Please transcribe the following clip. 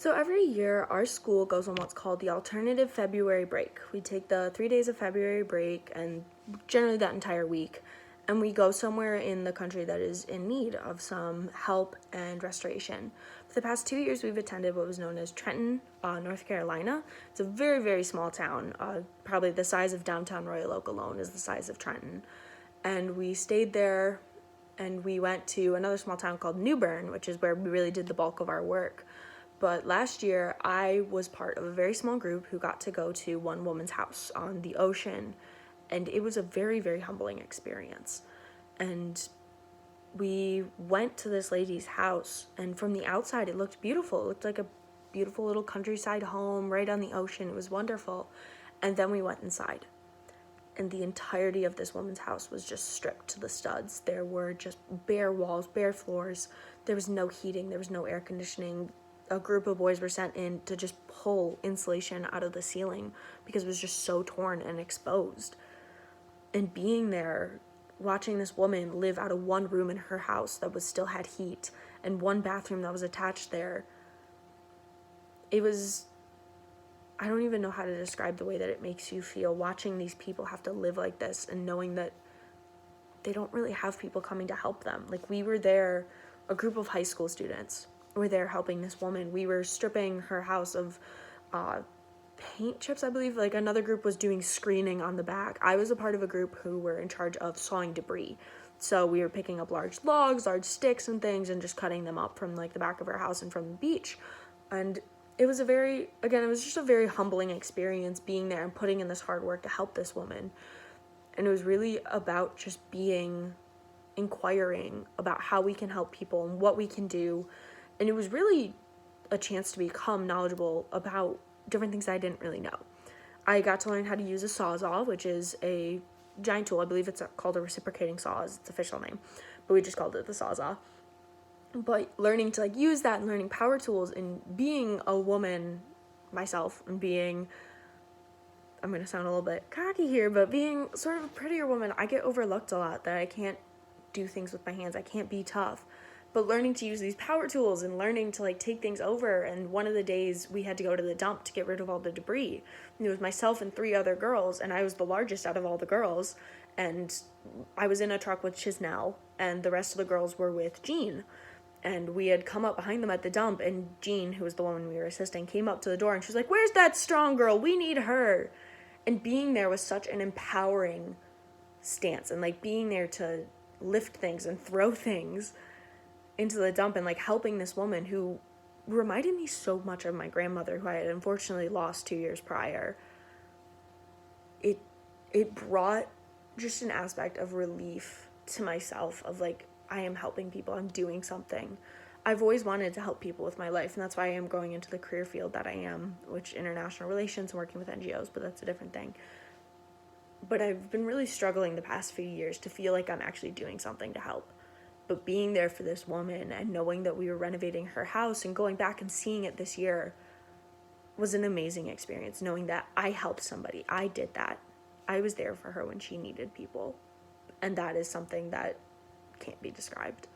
So every year, our school goes on what's called the alternative February break. We take the 3 days of February break and generally that entire week, and we go somewhere in the country that is in need of some help and restoration. For the past 2 years, we've attended what was known as Trenton, North Carolina. It's a very, very small town, probably the size of downtown Royal Oak alone is the size of Trenton. And we stayed there and we went to another small town called New Bern, which is where we really did the bulk of our work. But last year, I was part of a very small group who got to go to one woman's house on the ocean, and it was a very, very humbling experience. And we went to this lady's house, and from the outside, it looked beautiful. It looked like a beautiful little countryside home right on the ocean. It was wonderful. And then we went inside, and the entirety of this woman's house was just stripped to the studs. There were just bare walls, bare floors. There was no heating. There was no air conditioning. A group of boys were sent in to just pull insulation out of the ceiling because it was just so torn and exposed. And being there, watching this woman live out of one room in her house that was still had heat and one bathroom that was attached there, it was, I don't even know how to describe the way that it makes you feel watching these people have to live like this and knowing that they don't really have people coming to help them. Like, we were there, a group of high school students were there helping this woman. We were stripping her house of paint chips, I believe. Like, another group was doing screening on the back. I was a part of a group who were in charge of sawing debris. So we were picking up large logs, large sticks and things, and just cutting them up from like the back of her house and from the beach. And it was it was just a very humbling experience being there and putting in this hard work to help this woman. And it was really about just inquiring about how we can help people and what we can do. And it was really a chance to become knowledgeable about different things I didn't really know. I got to learn how to use a Sawzall, which is a giant tool. I believe it's called a reciprocating saw is its official name, but we just called it the Sawzall. But learning to use that and learning power tools and being a woman myself and being, I'm going to sound a little bit cocky here, but being sort of a prettier woman, I get overlooked a lot that I can't do things with my hands. I can't be tough. But learning to use these power tools and learning to take things over. And one of the days we had to go to the dump to get rid of all the debris. And it was myself and 3 other girls, and I was the largest out of all the girls. And I was in a truck with Chisnell, and the rest of the girls were with Jean. And we had come up behind them at the dump, and Jean, who was the woman we were assisting, came up to the door, and she was like, "Where's that strong girl? We need her." And being there was such an empowering stance, and being there to lift things and throw things into the dump and helping this woman who reminded me so much of my grandmother, who I had unfortunately lost 2 years prior. It brought just an aspect of relief to myself of I am helping people, I'm doing something. I've always wanted to help people with my life, and that's why I am going into the career field that I am, which international relations and working with NGOs, but that's a different thing. But I've been really struggling the past few years to feel like I'm actually doing something to help. But being there for this woman and knowing that we were renovating her house and going back and seeing it this year was an amazing experience, knowing that I helped somebody. I did that. I was there for her when she needed people. And that is something that can't be described.